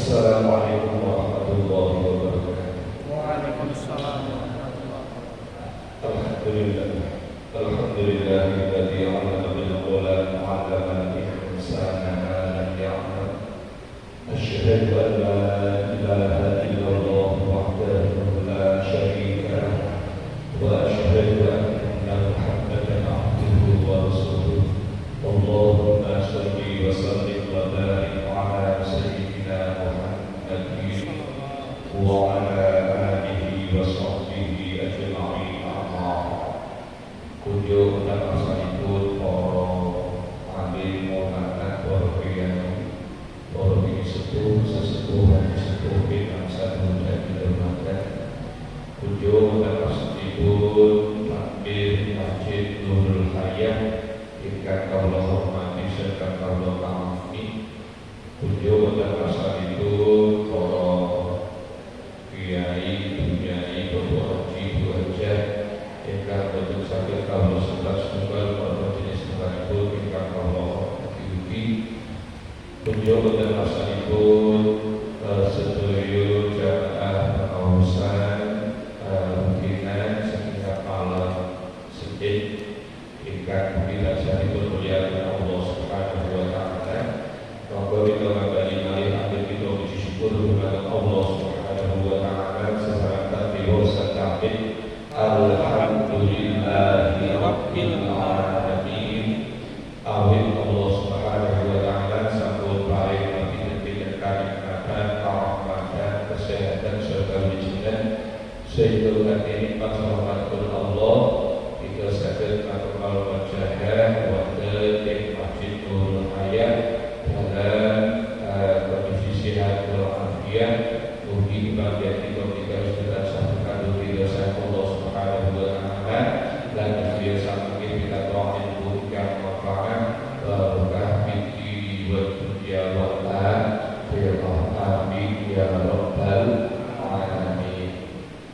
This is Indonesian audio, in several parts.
Assalamualaikum warahmatullahi wabarakatuh. Waalaikumsalam warahmatullahi wabarakatuh. Alhamdulillah. Alhamdulillahilladzi 'allama bil qalam 'allama al-insana ma lam ya'lam. Asyhadu an la ilaha illallah wahdahu la syarika lahu wa asyhadu anna Muhammadan 'abduhu wa rasuluh. Allahumma shalli wa sallim wa barik 'ala sayyidina Muhammadin wa 'ala alihi wa sahbihi ajma'in. Kunjung dan masalipun para alim ulama, para kiai, para sesepuh dan sesepuh bangsa muda dihormatkan. Kunjung dan masalipun takbir Masjid Nurul Hayat ingkang kawula hormati serta kawula pangagumi. Kunjung dan masalipun para kiai, bunyai, bapak haji, bu hajah ingkang boten saged kawula sebat setunggal para jenis sebatipun ingkang kawula hormati. Kunjung dan masalipun sedaya jamaah pengawasan rukinan setingkat malam sedih ingkang dirasani mulia Allah Subhanahu wa taala. Monggo kita ngabari malih ambil kita puji syukur kepada Allah Subhanahu wa taala sesarengan dewasa kabeh. Alhamdulillahi rabbil alamin. Awin Allah Subhanahu wa taala sampun paring pinten-pinten kanikmatan, rahmatan, kesehatan serta ujian sehingga kami pasrahkan Allah kita saged ngamal wajahan wonten ing Masjid Nurul Hayat dalam kondisi sehat walafiat. Mugi bagian kita sudah sampai kandung dosa Allah Subhanahu wa taala dan biasa mungkin kita doain bukan manfaat barokah fitri wa dunya wa akhirah. Amin ya rabbal alamin.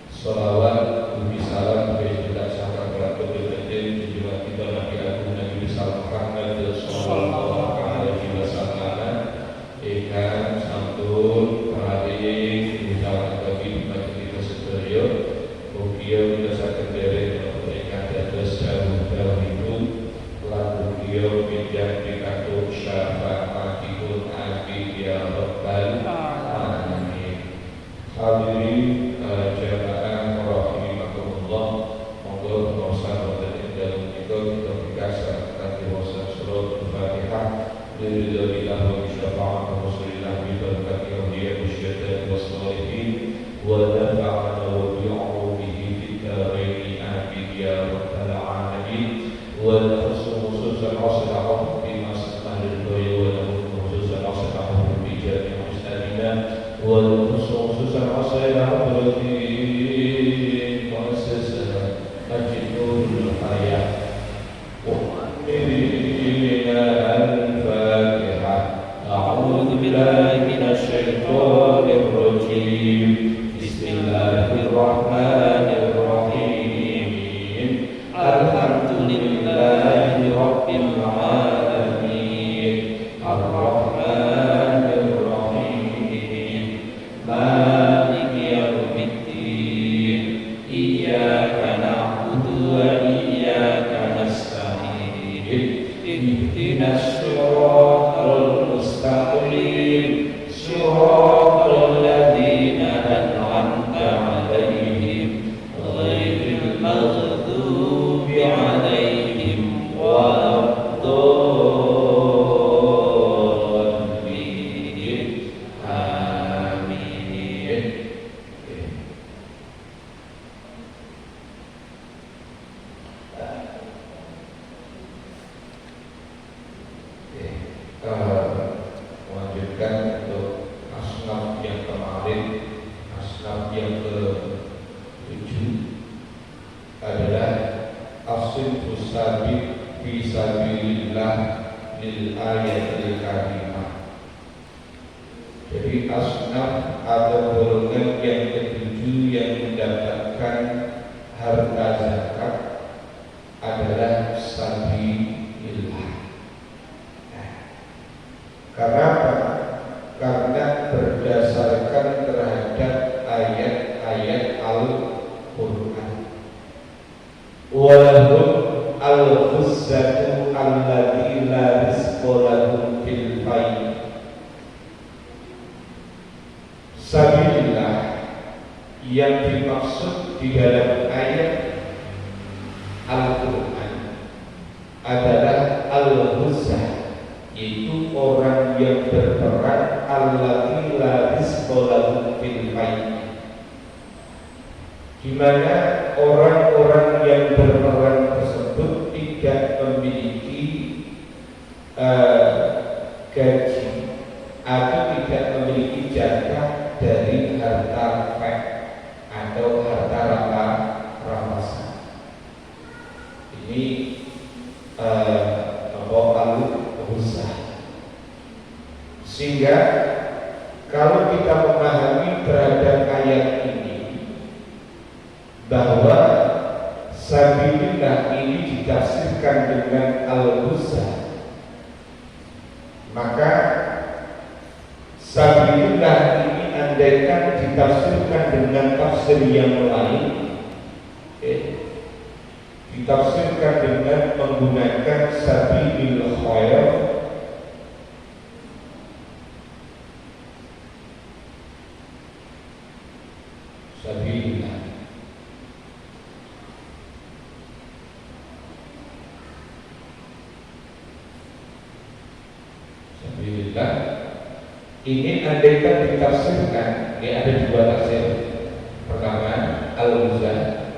Shalawat ubi salam kepada sahabat berkebun tujuan kita Nabi Agung Nabi besar Muhammad sallallahu alaihi wasallam. Ikan santun paling usaha bagi bagi kita sedaya. Mugia kita saged derek mereka dados dahulu lan mugia pindah pikantuk syafaatipun amin ya rabbal alamin. Hadirin jamaah rahimakumullah, monggo pengawasan wonten ing dalem kita bikasa kanthi waca surah Al-Fatihah lillahi wa syafa'at Rasulillah bi barakati awliya wasyhada wassalihin wa nafa'ana wa bi'ulumihi fid dharain amin ya rabbal alamin. Wa khususan asra'u bi mas'alil bayi wa khususan asra'u bi jami'i muslimina wa khususan asra'u bi muassasah Masjid Nurul Hayat. أعوذ بالله من الشيطان الرجيم. بسم الله الرحمن الرحيم. الحمد لله رب العالمين. الرحمن الرحيم. مالك يوم الدين. إياك نعبد وإياك نستعين. اهدنا الصراط المستقيم صراط الذين أنعمت عليهم غير المغضوب عليهم ولا الضالين. آمين. Melanjutkan untuk asnaf yang kemarin, asnaf yang ke-7 adalah asin usabi fisabilillah lil ayatil karimah. Jadi asnaf atau golongan yang ke-7 yang mendapatkan harta zakat adalah sabilillah. Karena apa? Karena berdasarkan terhadap ayat-ayat Al-Quran. Walahum al-khuzzatu alladzi la rizqa lahum fil fai. Sabilillah yang dimaksud di dalam ayat Al-Quran adalah al-ghuzzah, yaitu orang yang berperang alladzi la rizqa lahum fil fai, di mana orang-orang yang berperang tersebut tidak memiliki gaji atau tidak memiliki jatah dari harta fek atau harta rampasan. Ini al-ghuzzah. Sehingga kalau kita memahami terhadap ayat ini bahwa sabilillah ini ditafsirkan dengan al-ghuzzah, maka sabilillah ini andaikan ditafsirkan dengan tafsir yang lain, ditafsirkan dengan menggunakan sabilil khair, sabilillah, sabilillah ini andaikan ditafsirkan, ada dua tafsir. Pertama al-ghuzzah,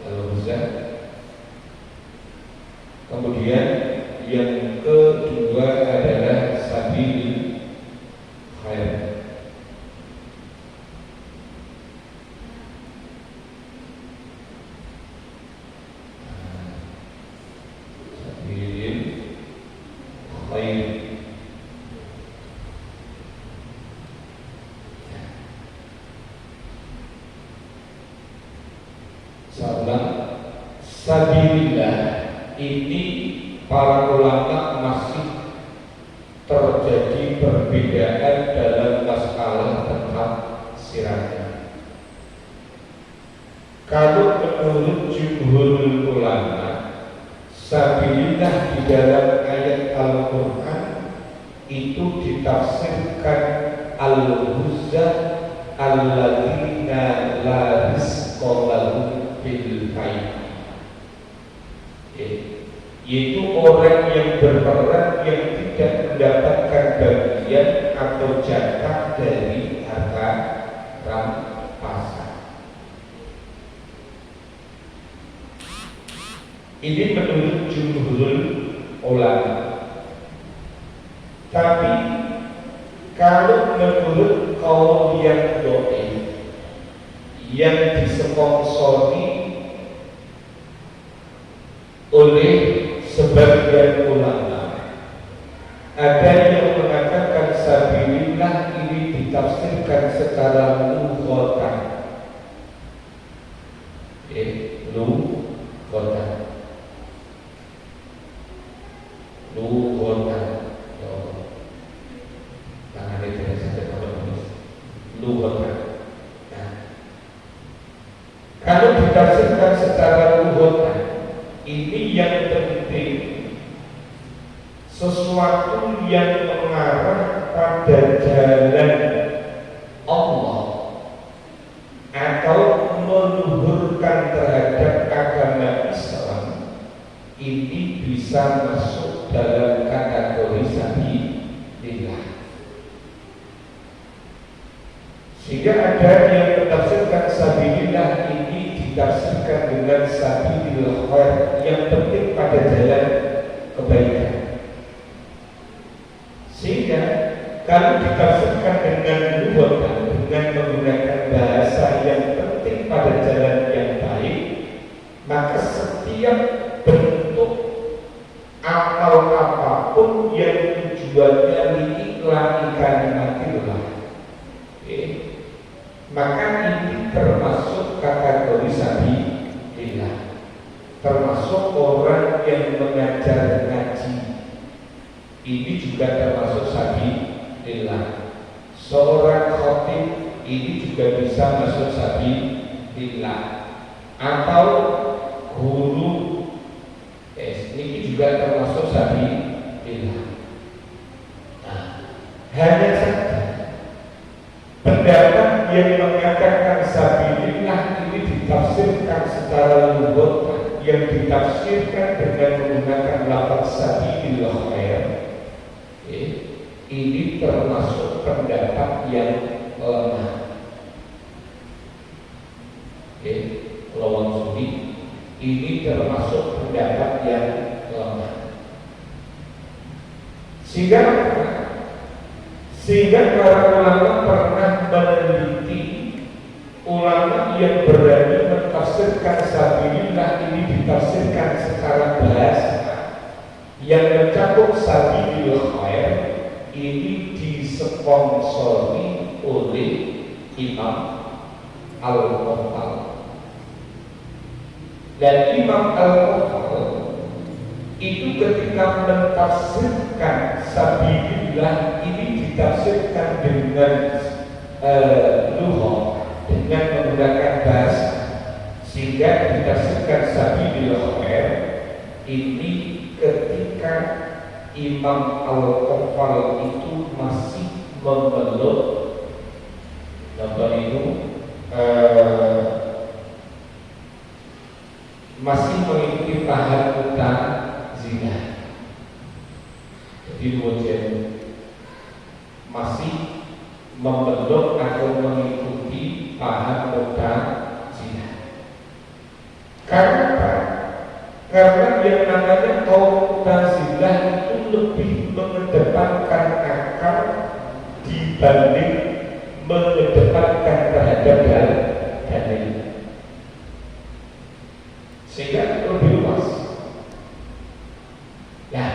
al-ghuzzah. Kemudian yang kedua adalah sabil khair. Sabil khair. Sabilillah ini para ulama masih terjadi perbedaan dalam masalah tentang sirahnya. Kalau menurut jumhurul ulama, sabilillah di dalam ayat Al-Quran itu ditafsirkan al-ghuzzah alladzina la rizqa lahum fil fai, yaitu orang yang berperang yang tidak mendapatkan bagian atau jatah dari harta rampasan. Ini menurut jumhurul ulama. Tapi kalau menurut kaum yang dhaif yang disponsori oleh sebagian ulama, ada yang mengatakan sabilillah ini ditafsirkan secara lughatan, lughatan, tangan itu saja kalau tulis lughatan. Nah, kalau ditafsirkan secara lughatan, ini yang penting sesuatu yang mengarah pada jalan Allah atau meluhurkan terhadap agama Islam, ini bisa masuk dalam kategori sabilillah. Sehingga ada yang menafsirkan sabilillah ini ditafsirkan dengan sabilil khair, yang penting pada jalan kebaikan. Sehingga kalau ditafsirkan dengan lughatan, dengan menggunakan bahasa yang penting pada jalan yang baik, maka setiap bentuk amal apapun yang tujuannya lillahi kalimatillah, maka ini termasuk kategori sabilillah, termasuk orang yang mengajar ngaji. Ini juga juga termasuk sabilillah. Seorang khotib ini juga bisa masuk sabilillah. Atau guru ini juga termasuk sabilillah. Nah, hanya saja pendapat yang mengatakan sabilillah ini ditafsirkan secara lugat, yang ditafsirkan dengan menggunakan lafaz sabilillah ini termasuk pendapat yang lemah. Lawan Sudi ini termasuk pendapat yang lemah. Sehingga para ulama pernah meneliti ulama yang berani mentafsirkan sabilillah ini ditafsirkan secara bahasa yang mencakup sabilil khair ini disponsori oleh Imam Al-Qurtubi. Dan Imam Al-Qurtubi itu ketika mentafsirkan sabilillah ini ditafsirkan dengan lughat, dengan menggunakan bahasa, sehingga ditafsirkan sabilillah ini ketika Imam Al-Qurtubi itu masih memeluk masih mengikuti tahap utang zina. Jadi masih memeluk atau mengikuti paham utang zina. Karena yang namanya kaum Mu'tazilah itu lebih mengedepankan akal dibanding mengedepankan terhadap dalil, sehingga lebih luas. Nah,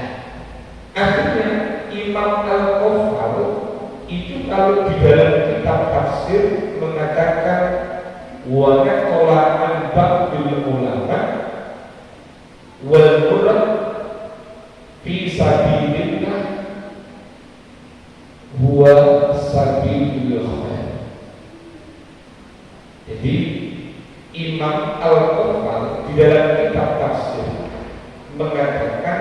akhirnya Imam Al-Qurtubi itu kalau di dalam kitab tafsir mengatakan wa naqala an ba'dil ulama wal murad fi sabilillah huwa sabilil khair. Jadi Imam Al-Qurtubi di dalam kitab tafsir mengatakan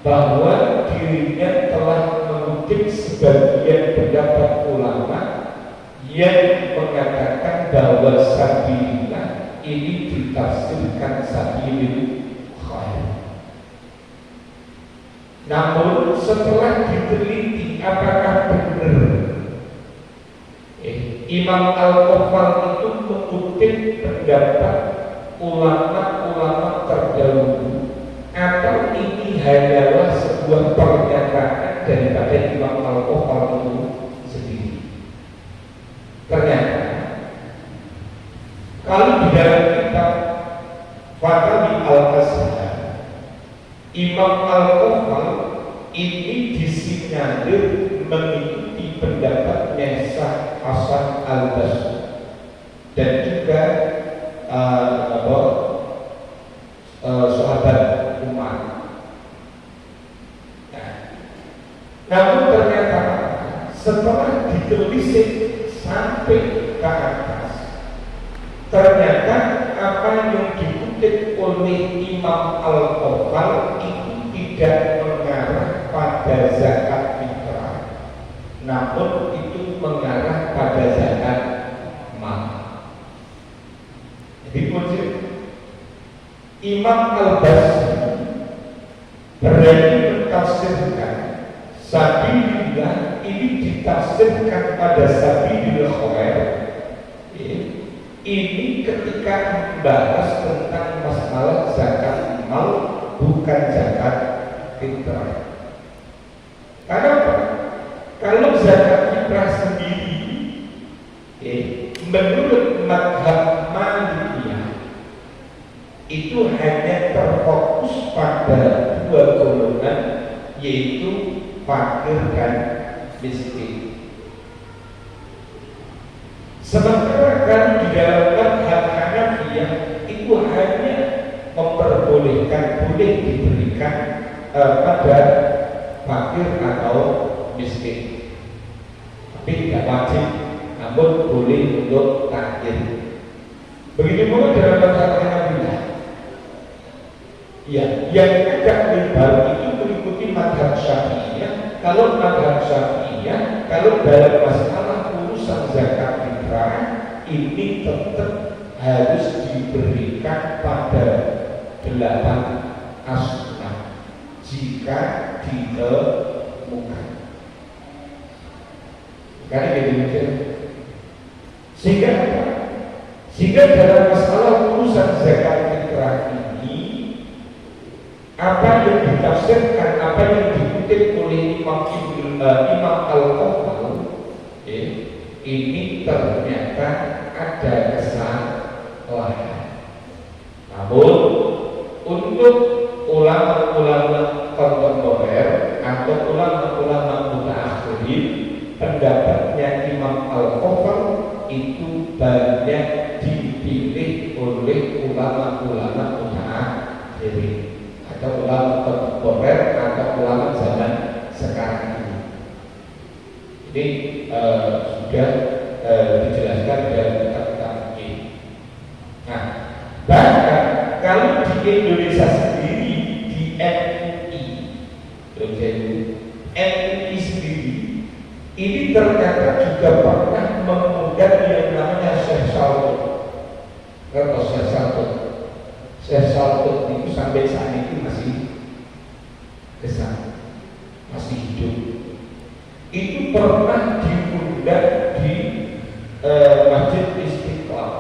bahwa dirinya telah mengutip sebagian pendapat ulama yang mengatakan bahwa sabilillah ini ditafsirkan sabilil khair. Namun setelah diteliti apakah benar Imam Al-Qurtubi itu mengutip pendapat ulama-ulama terdahulu atau ini hanyalah sebuah pernyataan daripada Imam Al-Qurtubi itu sendiri. Ternyata kalau di dalam kitab Fatawi Al-Azhar, Imam Al-Qurtubi ini disinyalir mengikuti pendapatnya Syekh Hasan Al-Basri dan juga sahabat Umar. Namun ternyata setelah ditelisik sampai ke atas, ternyata apa yang dikutip oleh Imam Al-Qurtubi itu tidak mengarah pada zakat fitrah, namun itu mengarah pada zakat mal. Jadi Imam Al-Basri berani mentafsirkan sabilillah ini ditafsirkan pada sabilil khair ini ketika membahas tentang masalah zakat mal, bukan zakat fitrah. Kenapa? Kalau zakat fitrah sendiri menurut mazhab Malikiyah itu hanya terfokus pada dua golongan, yaitu fakir dan miskin. Sementara kan di dalam mazhab Hanafiyah itu hanya memperbolehkan, boleh diberikan pada fakir atau miskin. Tapi tidak wajib, namun boleh untuk takdir. Begitu pula dalam masalah Hanabilah. Ya, yang agak lebar itu mengikuti madhab Syafi'iyah. Kalau madhab Syafi'iyah, kalau dalam masalah urusan zakat fitrah ini tetap harus diberikan pada 8 asnaf jika ditemukan. Karena gitu. Sehingga dalam masalah urusan zakat fitrah ini, apa yang ditafsirkan, apa yang dikutip oleh Imam Al-Qawwal, ini ternyata ada kesalahan. Namun untuk ulama-ulama kontemporer atau ulama-ulama mutaakhirin, pendapatnya Imam Al-Qawwal itu banyak dipilih oleh ulama-ulama mutaakhirin atau ulama kontemporer atau ulama zaman sekarang ini. Ini sudah dijelaskan dalam kitab-kitab ini. Nah, bahkan kalau di Indonesia sendiri, di MUI sendiri, ini ternyata juga pernah mengundang yang namanya Syekh Saltut. Kalau Syekh Saltut itu sampai saat ini masih kesana, masih hidup. Itu pernah diundang di Masjid Istiqlal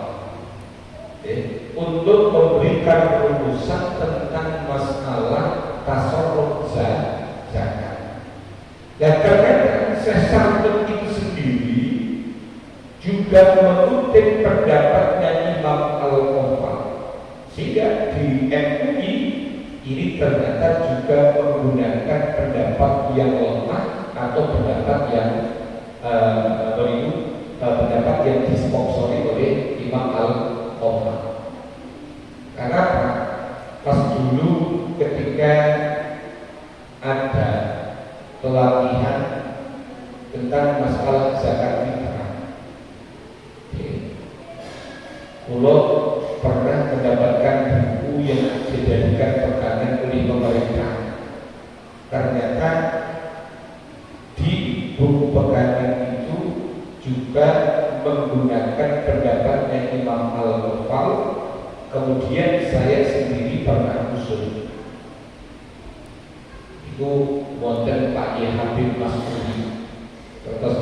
untuk memberikan rumusan tentang masalah tasarruf zakat. Dan ternyata Syekh Saltut itu sendiri juga mengutip pendapatnya Imam Al-Qawwal, sehingga di MUI ini ternyata juga menggunakan pendapat yang lemah atau pendapat yang pendapat yang disponsori oleh Imam Al-Qawwal. Karena apa? Pas dulu ketika ada pelatihan tentang masalah zakat fitrah, Pulau pernah mendapatkan buku yang dijadikan pegangan oleh pemerintah. Ternyata di buku pegangan itu juga menggunakan pendapatnya Imam Al-Qawwal. Kemudian saya sendiri pernah usul itu wonten Pak Ye Habib Mas'udi, terus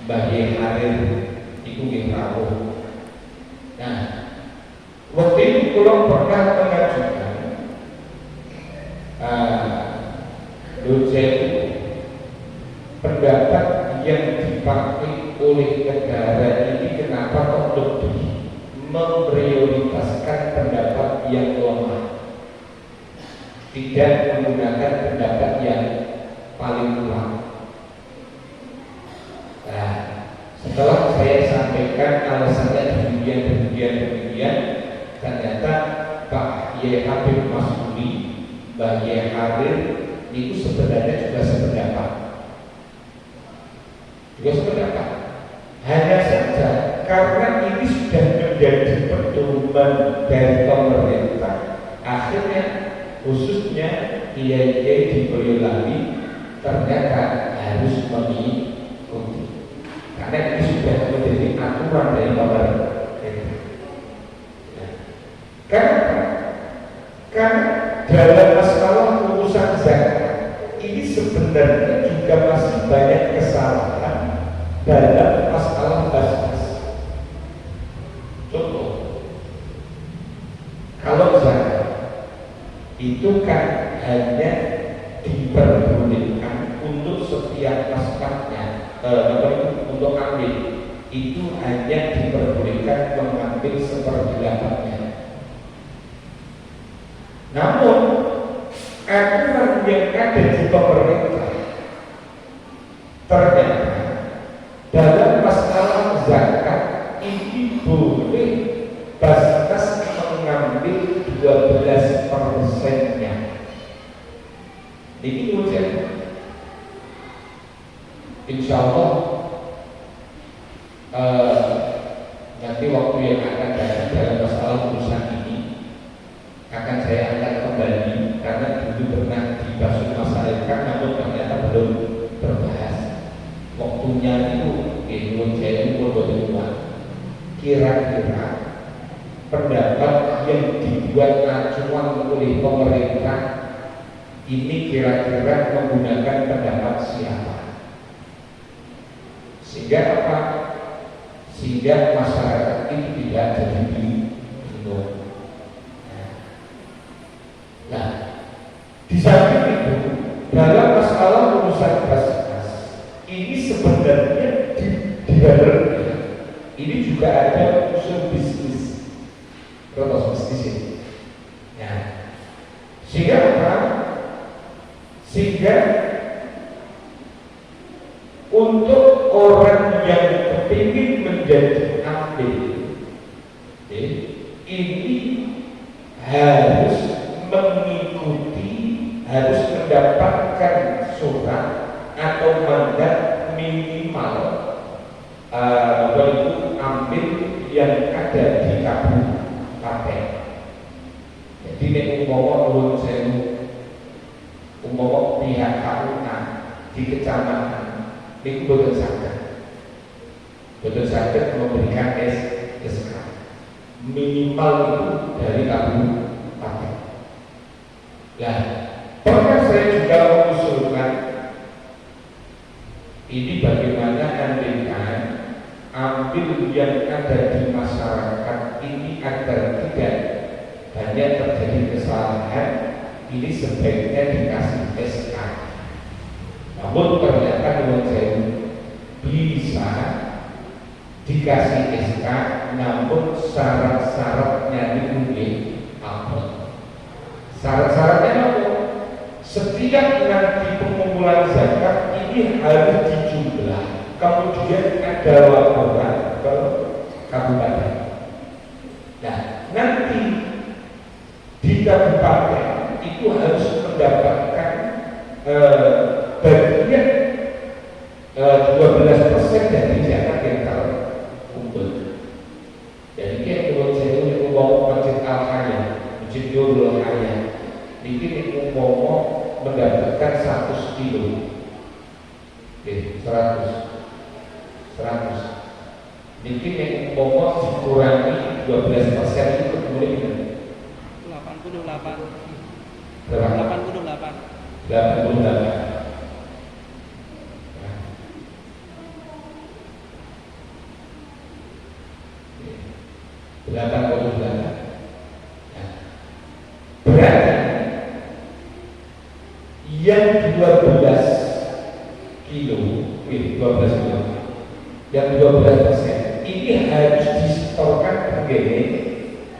Mbah Ye Harir itu rawuh. Nah, waktu itu kalau pernah mengajukan dosen pendapat yang dipakai oleh negara ini kenapa kok lebih memprioritaskan pendapat yang lemah, tidak menggunakan pendapat yang paling kuat. Nah, setelah saya sampaikan alasannya demikian, ternyata Pak Ye Habib Mas'udi, Mbak Ye Harir itu sebenarnya juga sependapat. Hanya saja karena ini sudah menjadi pedoman dari pemerintah, akhirnya khususnya kiai-kiai di Boyolali ternyata harus mengikuti, karena ini sudah menjadi aturan dari pemerintah. Karena dalam masalah urusan zakat ini sebenarnya juga masih banyak kesalahan dalam masalah bas-bas. Contoh, kalau zakat itu kan hanya diperbolehkan untuk setiap naskahnya, untuk ambil itu hanya diperbolehkan mengambil 1/8-nya. Namun aturan yang ada di pemerintah ternyata dalam masalah zakat ini boleh Basnas mengambil 12%-nya. Ini ujian insya Allah nanti waktu yang akan datang dalam masalah urusan ini akan saya angkat kembali, karena dulu pernah dibahas masyarakat namun ternyata belum terbahas. Waktunya itu menurut saya itu berdua. Kira-kira pendapat yang dibuat acuan oleh pemerintah ini kira-kira menggunakan pendapat siapa? Sehingga apa? Sehingga masyarakat itu tidak jadi bingung. Nah, di samping itu dalam masalah urusan kas ini sebenarnya di dalamnya ini juga ada unsur bisnis, proses bisnis ini. Nah, sehingga apa? Sehingga untuk orang yang kepingin menjadi amil, ini harus mengikuti, harus mendapatkan surat atau mandat minimal itu ambil yang ada di kabupaten. Jadi nek umpama nuwun sewu, umpama pihak KUA di kecamatan niku boten saged memberikan SK minimal itu dari kabupaten. Nah, pernah saya juga mengusulkan ini bagaimana andaikan ambil yang ada di masyarakat ini agar tidak banyak terjadi kesalahan, ini sebaiknya dikasih SK. Namun ternyata menurut saya bisa dikasih SK, namun syarat-syaratnya diundi apa? Syarat-syaratnya apa? Setiap nanti pengumpulan zakat ini harus dijumlah, kemudian ada laporan ke kabupaten. Nah, nanti di kabupaten itu harus mendapatkan bagian 12% dari zakat yang terkumpul. Jadi kayak menurut saya itu mau masjid Al-Hayah, masjid Nurul Hayah, ini mau mendapatkan 100 kilo. Oke, 100. Mungkin yang umpama dikurangi 12% itu kemudian 88. berapa? 88. Berarti yang 12 kilo, 12 kilo, yang 12% ini harus disetorkan ke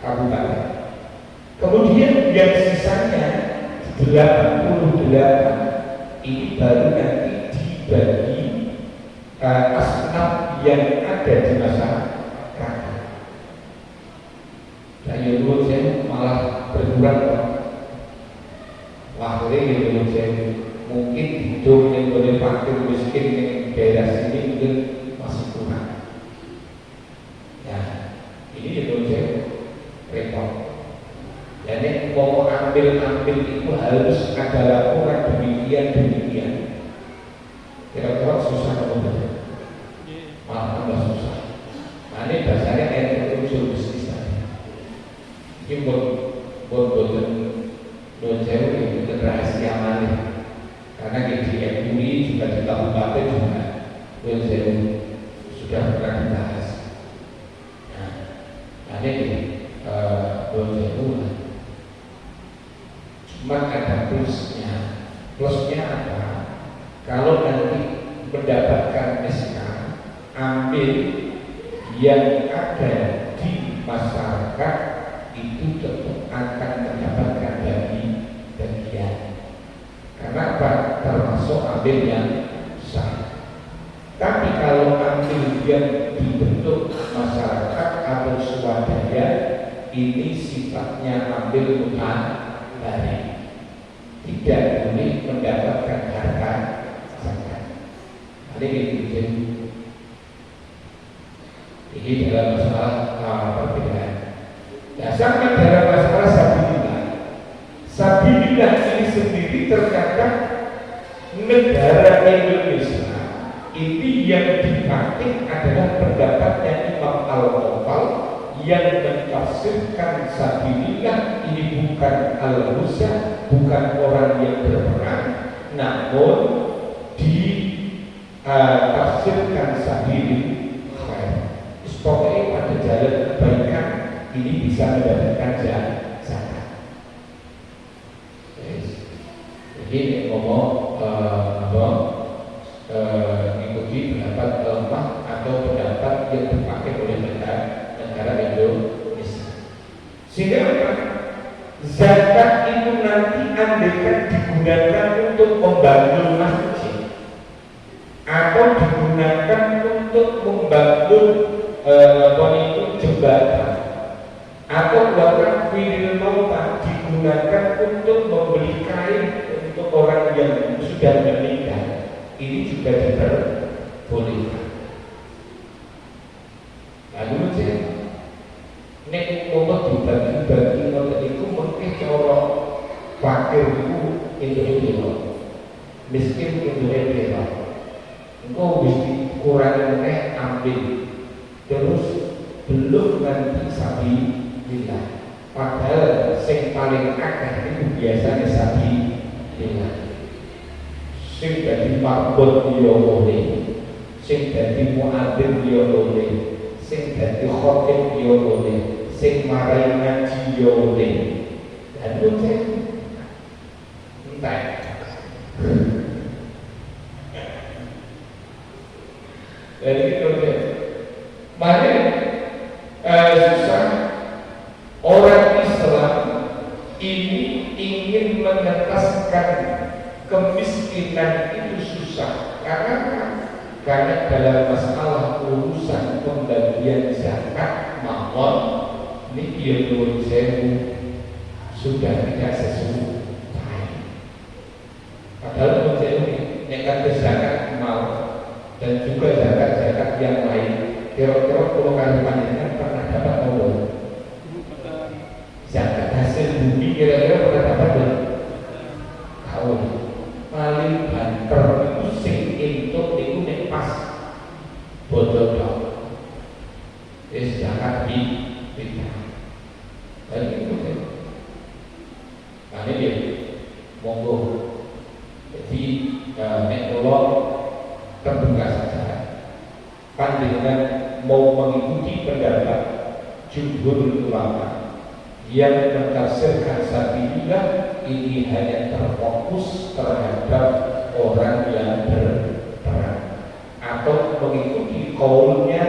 kabupaten. Kemudian yang sisanya 88 ini baru nanti dibagi asnaf yang ada di masyarakat. Nah, yang menurut saya malah berkurang. Akhirnya yang menurut saya mungkin hidup yang boleh fakir miskin yang daerah sini mungkin masih kurang. Nah, ini yang menurut saya repot. Jadi mau ambil itu harus ada laporan demikian. Kira-kira susah atau tidak? Malah tambah susah. Nah, ini dasarnya unsur bisnis tadi. Ini buat itu rahasia malih. Karena di MUI juga di kabupaten juga sudah pernah dibahas. Nah, ini cuma ada plusnya. Plusnya apa? Kalau nanti mendapatkan SK, ambil yang ada di masyarakat itu tetap akan mendapatkan bagian. Karena apa? Termasuk ambil yang sah. Tapi kalau ambil yang dibentuk masyarakat atau swadaya, ini sifatnya ambil mutahari, tidak boleh mendapatkan harta zakat. Ini Ini dalam masalah perbedaan. Dasarnya dalam masalah sabilillah. Sabilillah ini sendiri terkadang negara Indonesia ini yang dipakai adalah pendapatnya Imam Al-Ghazali yang mentafsirkan sabilillah ini bukan al-musa, bukan orang yang berperang, namun ditafsirkan sabilillah. Pokoknya pada jalan kebaikan ini bisa mendapatkan zakat. Jadi ngomong mengikuti pendapat lemah atau pendapat yang dipakai oleh negara Indonesia. Sehingga apa? Zakat itu nanti andaikan digunakan untuk membangun masjid atau digunakan untuk membangun jembatan atau bahkan firil mauta digunakan untuk membeli kain untuk orang yang sudah meninggal, ini juga diperbolehkan. Lalu saya nek mau dibagi-bagi ngoten iku mungkin cara fakir itu Indonesia, miskin Indonesia, engkau mesti kurang ambil. Terus belum nanti sabilillah. Padahal sing paling akeh itu biasanya sabilillah. Sing dadi marbot yo boleh, sing dadi muadzin yo boleh, sing dadi khatib yo boleh, sing marai ngaji yo boleh. Dan itu entah. Jadi itu banyak susah orang Islam ini ingin mengentaskan kemiskinan itu susah karena dalam masalah urusan pembagian zakat mawon ini ilmu sewu sudah tidak sesuai. Padahal ilmu sewu nekat zakat mau dan juga zakat-zakat yang lain. Kira-kira kalau kali panjenengan pernah dapat nomor zakat hasil bumi, kira-kira pernah dapat belum? Tahu paling banter itu sing entuk itu nek pas bodoh dok. Zakat beda. Dan itu kan. Nah ini dia monggo. Jadi nek kula terbuka saja. Panjenengan mau mengikuti pendapat jumhur ulama yang mentafsirkan sabilillah ini hanya terfokus terhadap orang yang berperang, atau mengikuti qaulnya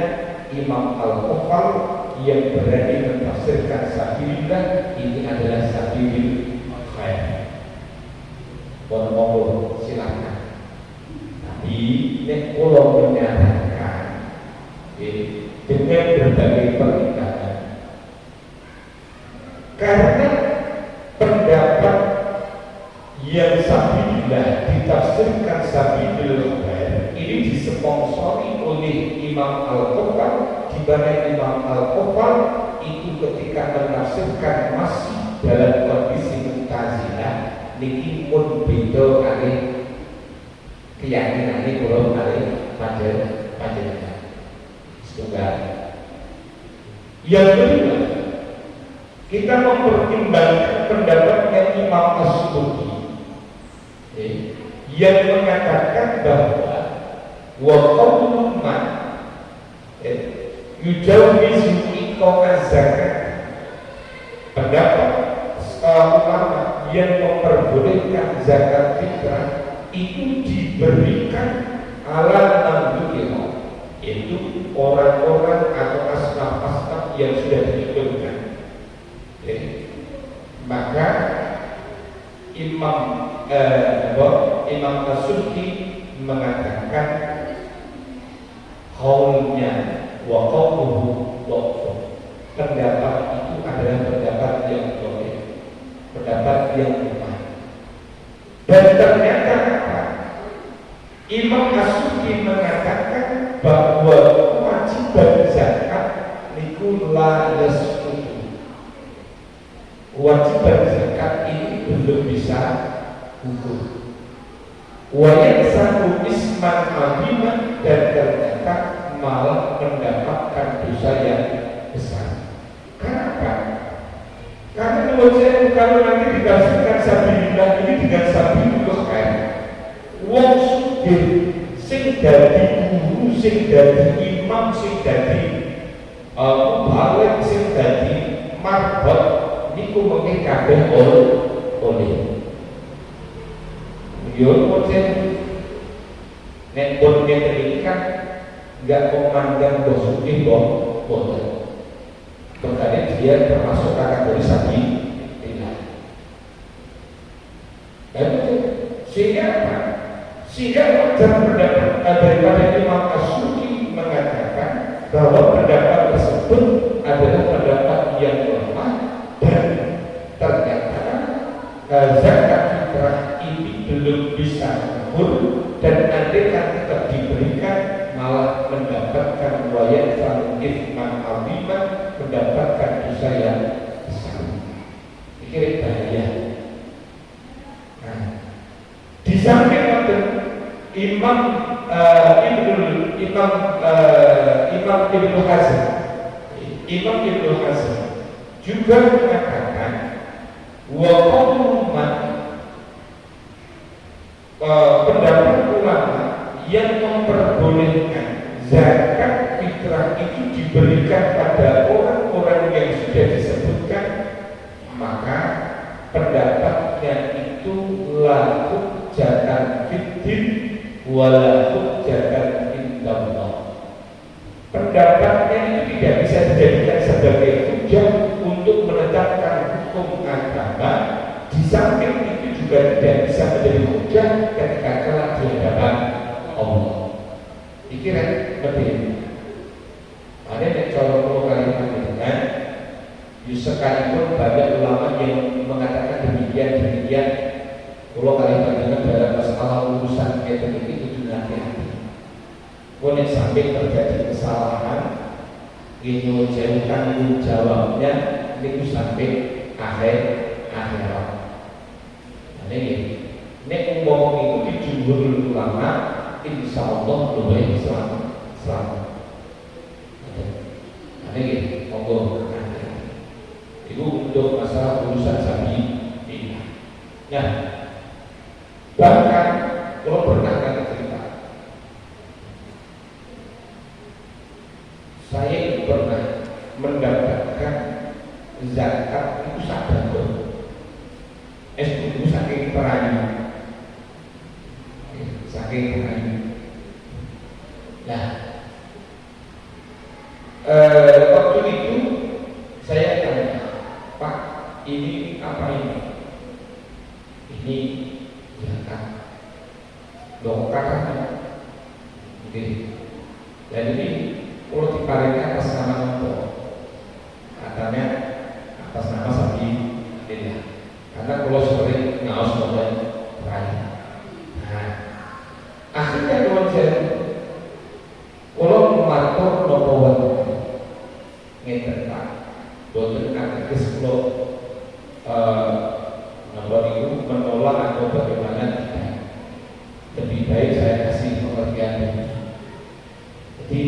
Imam Al-Ghazali yang berani mentafsirkan sabilillah ini adalah sabilil khair. Monggo silakan. Tapi nek kula menyarankan dengan berbagai pertimbangan, karena pendapat yang sabilillah ditafsirkan sabilil khair ini disponsori oleh Imam Al-Ghazali, di mana Imam Al-Ghazali itu ketika menafsirkan masih dalam kondisi Mu'tazilah niki pun beda kali keyakinan ini belum kali panjenengan. Yang kedua, kita mempertimbangkan pendapatnya Imam As-Suyuti yang mengatakan bahwa wa qawlu man yujawwizu iqamah zakat, pendapat ulama yang memperbolehkan zakat fitrah itu diberikan ala nabiyina, yaitu orang-orang atau asnaf-asnaf yang sudah dihitung. Maka Imam As-Suyuti mengatakan qaulnya wa qauluhu waqfun, pendapat itu adalah pendapat yang boleh, pendapat yang lemah. Dan ternyata Imam As-Suyuti mengatakan kewajiban zakat ini belum bisa ukur. Wayang satu isman abiman, dan ternyata malah mendapatkan dosa yang besar. Kenapa? Karena menurut saya kalau nanti ditafsirkan sabilillah ini dengan sabilillah kan, wong sugih sing dadi guru, sing dadi imam, sing dadi muballigh, sing dadi marbot niku mengke kabeh oleh. Yo konsen nek pun ngene kan enggak memandang sugih boten. Makanya dia termasuk kategori sabilillah. Dan sehingga apa? Sehingga wajar pendapat daripada Imam As-Suyuti mengatakan bahwa pendapat tersebut adalah pendapat yang lemah, dan ternyata zakat fitrah ini belum bisa ukur, dan andai kan tetap diberikan malah mendapatkan wayang sang ifman aziman, mendapatkan dosa yang besar. Ini bahaya. Nah, di samping itu Imam Ibnu Hazm juga mengatakan pendapat ulama yang memperbolehkan zakat fitrah itu diberikan pada orang-orang yang sudah disebutkan, maka pendapatnya itu la hujjatan fiddin wala hujjatan indallah. Pendapatnya itu tidak bisa dijadikan sebagai hujjah untuk menetapkan hukum agama, di samping itu juga tidak bisa menjadi hujjah ketika kelak di hadapan Allah. Pikiran penting. Ada yang colok kalimat dengan sekalipun banyak ulama yang mengatakan demikian. Kalau kalimat dengan dalam masalah urusan etik itu hati-hati. Kalau sampai terjadi kesalahan, itu jauh tanggung jawabnya itu sampai akhirat. Nah ini umum itu dijumhur ulama, insya Allah lebih selamat. Nah ini monggo itu untuk masalah urusan sapi ini. Nah, bahkan kalau pernah kata cerita, saya itu pernah mendapatkan zakat itu sadaqah. Itu saking terangnya. Nah, waktu itu saya tanya, Pak, ini apa ini? Ini zakat. Dong katanya, oke. Dan ini kalau diparingi atas nama apa? Katanya atas nama sapi tidak. Karena kalau sering ngaos modal lain. Nah, akhirnya kalau saya matur nopo wae ngeten Pak, boten ateges kula napa niku menolak atau bagaimana tidak. Lebih baik saya kasih pengertian ini. Jadi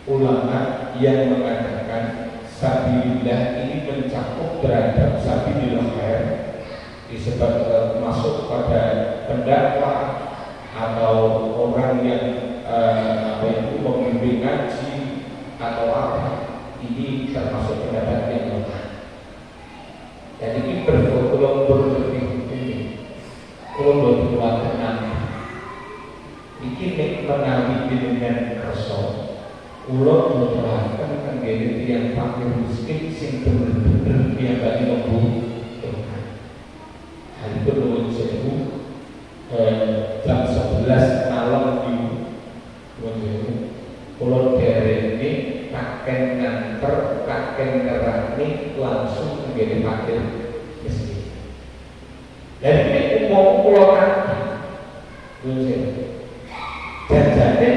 ulama yang mengatakan sabilillah ini mencakup terhadap sabilillah khair, disebut masuk pada pendakwah atau orang yang membimbing ngaji atau apa, ini termasuk pendapat yang lemah. Dan ini berlebih ini kalau berbuat ini menawi dengan kerso ulo menjelaskan tenggene yang fakir miskin sing bener-bener yang bagi membutuhkan. Hal itu menurut saya jam 11 malam di pulau daerah ini pakai nganter, pakai ngerani langsung menjadi fakir miskin. Dan ini umum pulau nanti dan jadi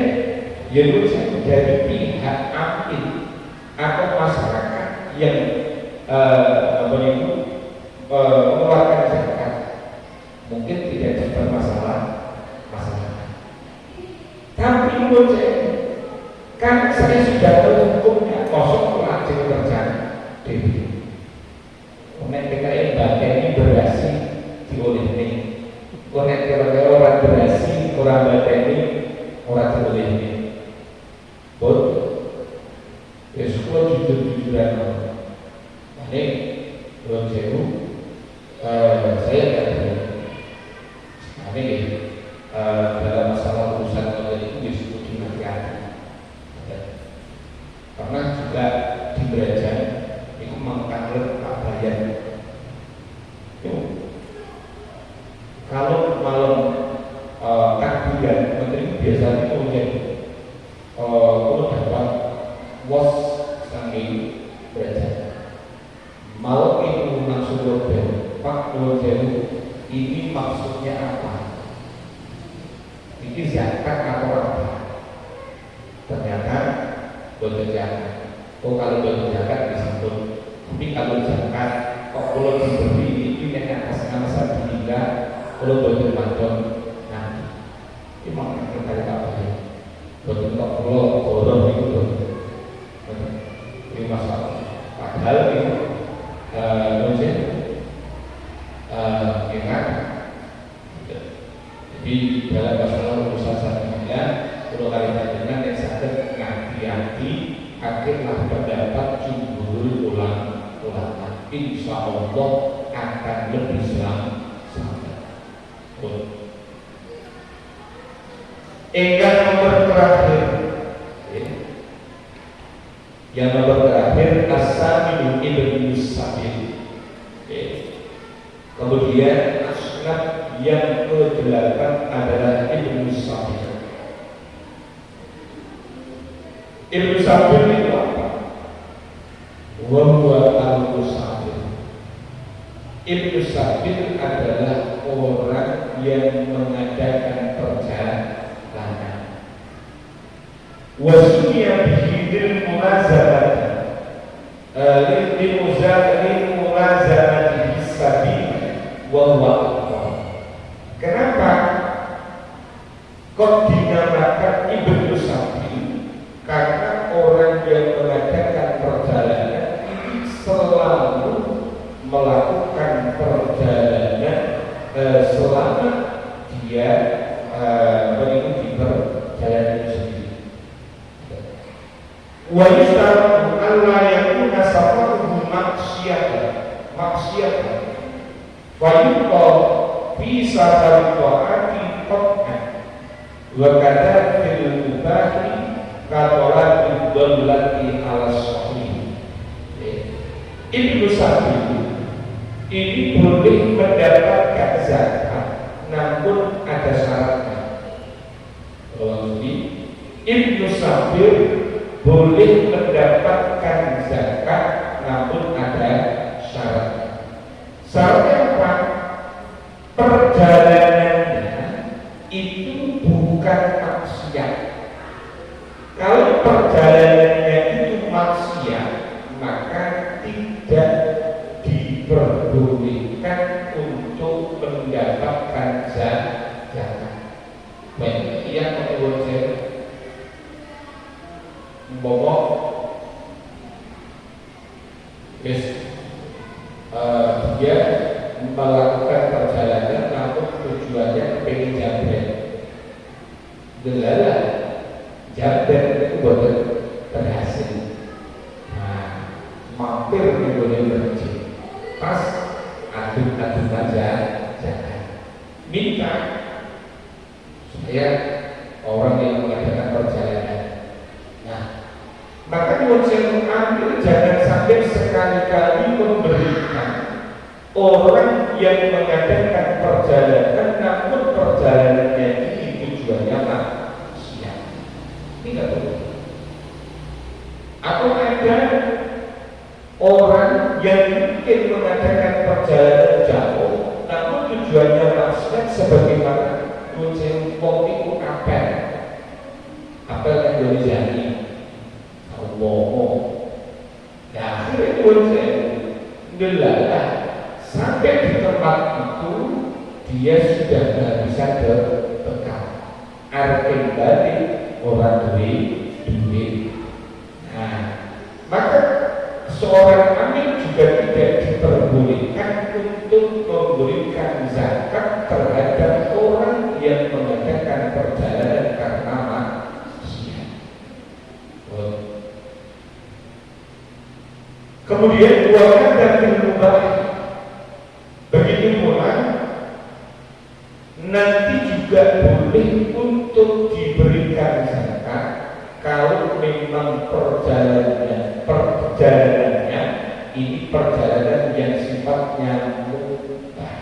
ya saya menjadi pihak amil atau masyarakat yang Tapi menurut saya, kan saya sudah tahu hukumnya, kosong lajeng terjadi dewi. Nek PKI bagian ini berasi diolehne. Nek kira-kira orang berasi, orang bagian ini orang diolehne. Bot, ya semua jujur-jujuran. Ini belum sewu. Saya tidak tahu. Ini dalam masalah urusan model itu disebut hati-hati. Karena juga di Brajan itu mengkalir Pak Bayan. Kalau malam takbiran menteri biasanya punya kalau dapat was sangi Brajan. Malam itu langsung berbeda. Pak Nuwun ini maksudnya apa? Ini zakat atau apa? Ternyata boleh zakat. Oh kalau boleh zakat disebut. Tapi kalau zakat, kok kalau diberi itu yang atas nama sabdillah, kalau boleh mandor. Nah, ini makna terkait apa ya? Boleh kok kalau borong itu boleh. Ini masalah. Padahal itu mungkin ingat. Jadi dalam masalah urusan sananya, kalau kalian dengan yang sakit hati-hati, akhirlah pendapat jumhurul ulama. Insya Allah akan lebih selamat. Yang nomor terakhir, yang nomor terakhir as-saminu ibnu sabil. Kemudian asnaf yang ke-8 adalah Ibnu Sabil. Ibnu Sabil itu apa? Wa huwa al-musabil. Ibnu Sabil adalah orang yang mengadakan perjalanan. Wa sumiya bihi lil mulazamati lil mulazamati bis-sabil wa huwa. Kenapa kok dinamakan Ibnu Sabil? Karena orang yang mengadakan perjalanan ini selalu melakukan perjalanan selama dia mengikuti perjalanan sendiri. Wa yustaratu alla yakuna safaruhu maksiatan. Wa yuqal bisa dari taati qat'an wa kadza fil mubahi katolat bidallati ala sahih. Ibnu Sabil ini boleh mendapatkan zakat, namun ada syaratnya. Jadi Ibnu Sabil boleh mendapatkan zakat, namun ada syaratnya. Syaratnya apa? Perjalanannya itu bukan maksiat. Kalau perjalanannya itu maksiat, maka tidak diperbolehkan untuk mendapatkan zakat. Baik, yang menurut saya bahwa dia melakukan perjalanan namun tujuannya pengen jabret. Delala jabret itu boleh berhasil. Nah, mampir di boleh berhasil. Pas aduk-aduk aja jangan minta supaya orang yang mengadakan perjalanan. Nah, maka yang saya mengambil jangan sampai sekali-kali memberikan orang yang mengadakan perjalanan namun perjalanannya ini tujuannya maksiat. Ini nggak boleh. Atau ada orang yang mungkin mengadakan perjalanan jauh namun tujuannya maksiat, sebagaimana kunci kopi apel yang dari Allah. Nah, akhirnya kunci delala sampai di tempat itu dia sudah tidak bisa tidak boleh untuk diberikan zakat kalau memang perjalanannya ini perjalanan yang sifatnya mubah.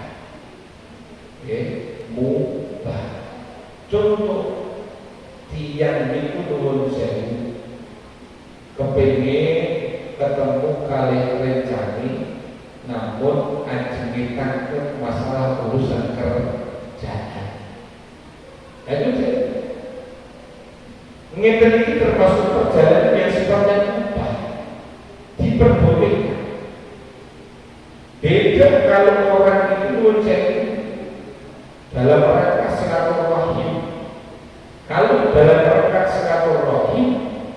Mubah. Contoh, tiang niku nuwun sewu kepengin ketemu kali rencani, namun ajeng takut masalah urusan kerjaan. Itu ngeten ini termasuk perjalanan yang sifatnya mubah, diperbolehkan. Beda kalau orang itu nuwun sewu dalam rangka silaturahim. Kalau dalam rangka silaturahim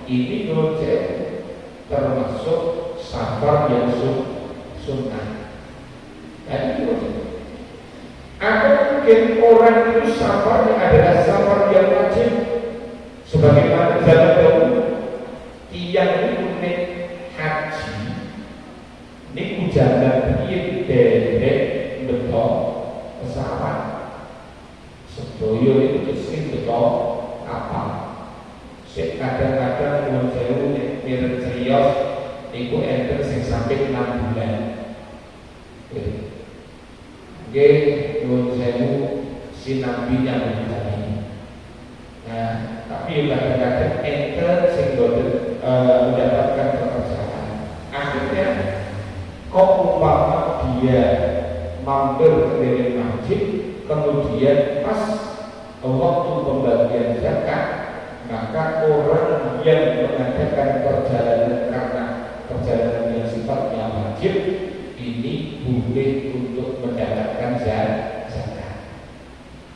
ini nuwun sewu termasuk safar yang sunnah. Jadi atau mungkin orang itu safar yang adalah safar yang wajib, sebagaimana zaman dahulu tiang itu nek haji niku jalan piye derek beto pesawat sedoyo itu sing beto kapal. Kadang-kadang nuwun sewu nek mirip serius niku enten sing sampai 6 bulan. Nggih nuwun sewu sinambinya begini. Nah, tapi kadang-kadang enten sing boten mendapatkan pekerjaan. Akhirnya kok umpama dia mampir ke masjid, kemudian pas waktu pembagian zakat, maka orang yang mengadakan perjalanan karena perjalanan yang sifatnya wajib ini boleh untuk mendapatkan zakat.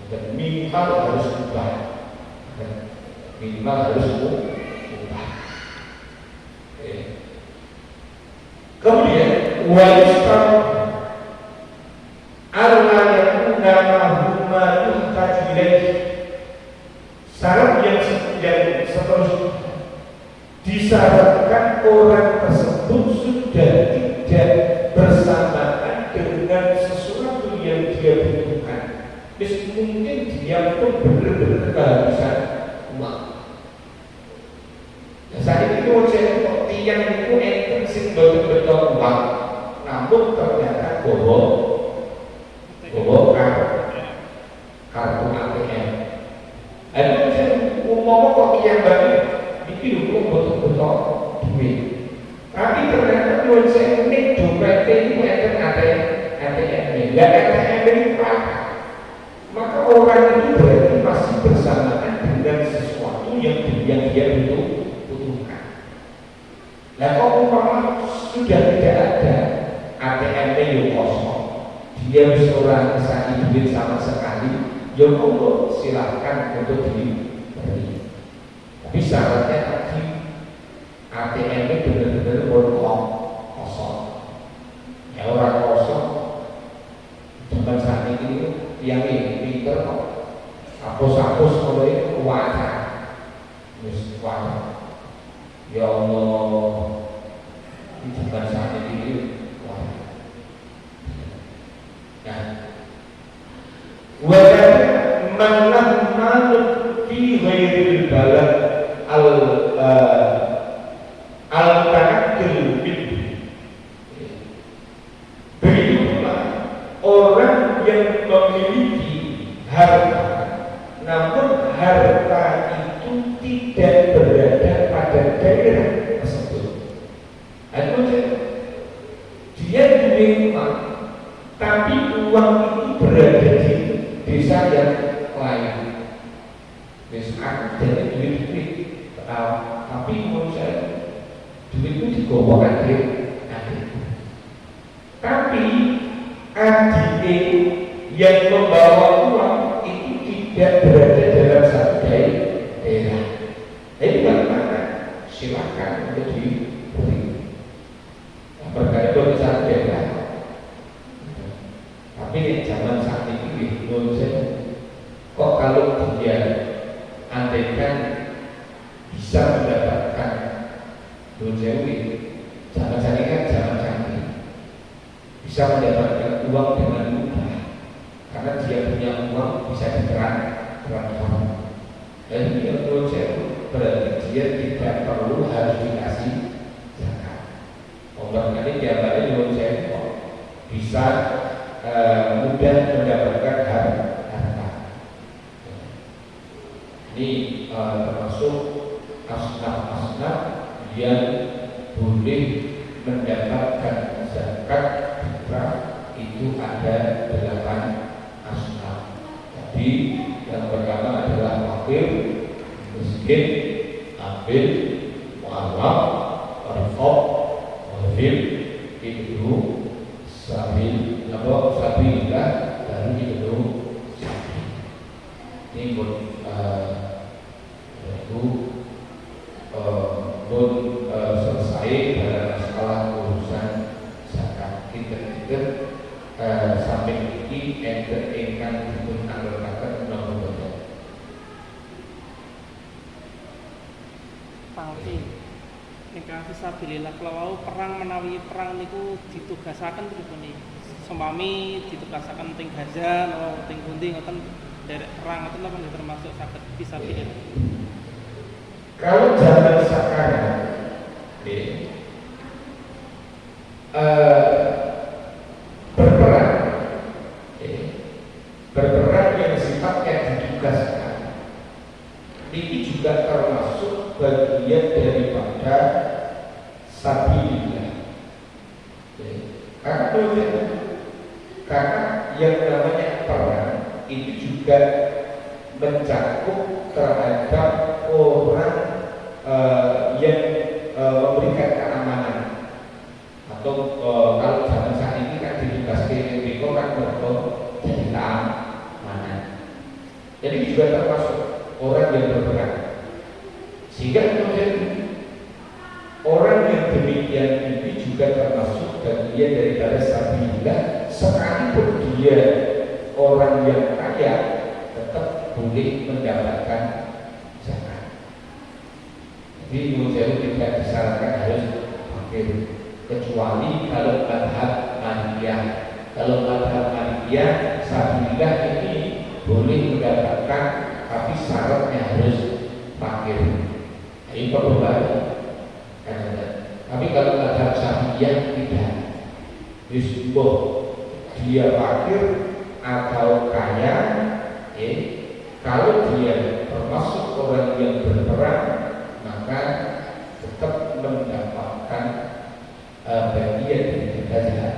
Dan minimal harus ubah. Minimal harus ubah. Kemudian wajib Allah yang nama yuhtajilaih. Syarat yang seterusnya disyaratkan orang tersebut sudah tidak bersamaan dengan sesuatu yang dia butuhkan. Mungkin dia pun benar-benar kehabisan uang. Nah, saat itu saya kok tiang itu enten sing betul-betul uang, namun ternyata bawa kartu ATM. Lalu saya ngomong kok tiang bagi iki lho betul-betul duit. Tapi ternyata nuwun saya ini dompet ini enten ATM. Enggak ATM ini Pak. Maka orang itu berarti masih bersamaan dengan sesuatu yang dia butuhkan. Nah, kalau umpama sudah tidak ada ATM-nya yang kosong, dia bisa orang kesani duit sama sekali, ya monggo silahkan untuk diberi. Tapi syaratnya tadi ATM-nya benar-benar kosong. Ya orang kosong, zaman saat ini yang ini pinter kok. Hapus-hapus kalau itu wajar. Ya Allah, di zaman saat ini wajar. Nah, wajah manut fi ghairil balad al-tanakkul bid. Begitu pula orang yang memiliki harta, namun harta itu tidak berada pada daerah tersebut. Dia punya uang, tapi uang itu berada di desa yang lain. Misalkan jadi duit, tapi menurut saya duit itu digowo adik. Tapi adik yang membawa uang itu tidak berada dalam satu daerah. Jadi bagaimana? Silakan untuk diberi. Berkait dengan satu daerah. Tapi di zaman saat ini, menurut saya, kok kalau dia andaikan bisa mendapatkan dojewi, zaman saat ini kan zaman canggih, bisa mendapatkan uang dengan mudah, karena dia punya uang bisa dia tidak perlu harus dikasih zakat. Orang ini diambil nyuwun saya kok bisa mudah mendapatkan harta. Ini termasuk asnaf-asnaf yang boleh mendapatkan zakat fitrah, itu ada 8 asnaf. Jadi yang pertama adalah fakir, miskin, amil, mu'allaf, warifok, wafil, ibnu, sabil, sabilillah, dan ibnu sabil. Ini pun selesai dalam masalah urusan zakat. Kita sampai ini enten ingkang dipun anggeraken menapa. Pangki ingkang fisabilillah kalau perang menawi perang niku ditugasaken pripun niki? Sempami ditugasaken teng Gaza atau teng pundi ngoten derek perang ngoten napa termasuk saged fisabilillah? Kalau zaman sekarang berperang yang sifatnya ditugaskan ini juga termasuk bagian daripada sabilillah. Karena yang namanya perang itu juga mencakup terhadap orang yang memberikan keamanan, atau kalau zaman saat ini kan ditugaskan di kan jadi keamanan. Jadi juga termasuk orang yang berperang. Sehingga kemudian orang yang demikian ini juga termasuk bagian daripada sabilillah, sekalipun dia orang yang kaya tetap boleh mendapatkan zakat. Jadi menurut saya tidak disarankan harus fakir, kecuali kalau madhab Malikiyah. Kalau madhab Malikiyah, sabilillah ini boleh mendapatkan, tapi syaratnya harus fakir. Ini perlu banget. Tapi kalau madhab Syafi'iyah tidak. Bismillah, dia fakir atau kaya, kalau dia termasuk orang yang berperang, maka tetap mendapatkan bagian dari zakat.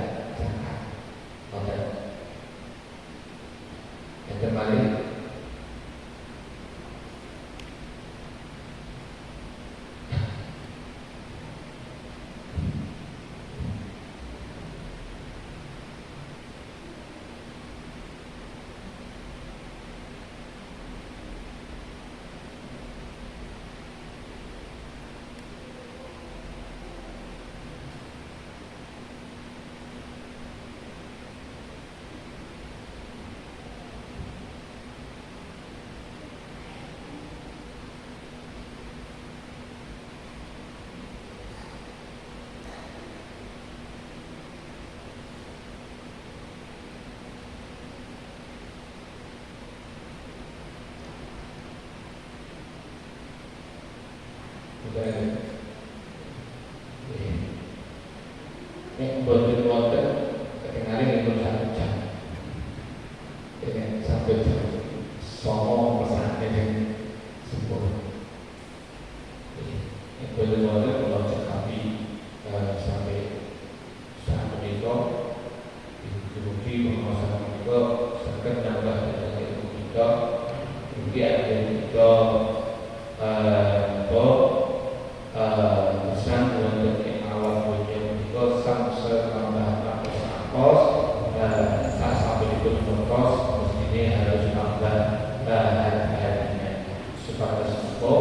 Yang kemarin ini boten wonten ketinggalan itu 1 jam. Ini sampai jam 9 pesantren yang sempurna. Ini boten wonten kalau cekapi sampai saat itu dibuki pengawasan itu saged nambah dari ilmu kita. Kemudian ada kita pesan untuk awal punya itu sampai tambah kos saat sampai itu kos ini harus tambah bahan-bahannya supaya semua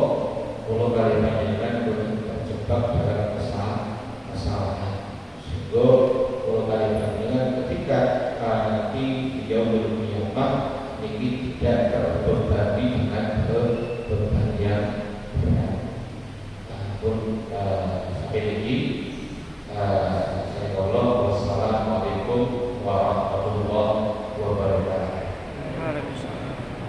kalau kali panjangkan belum terjebak dalam masalah sehingga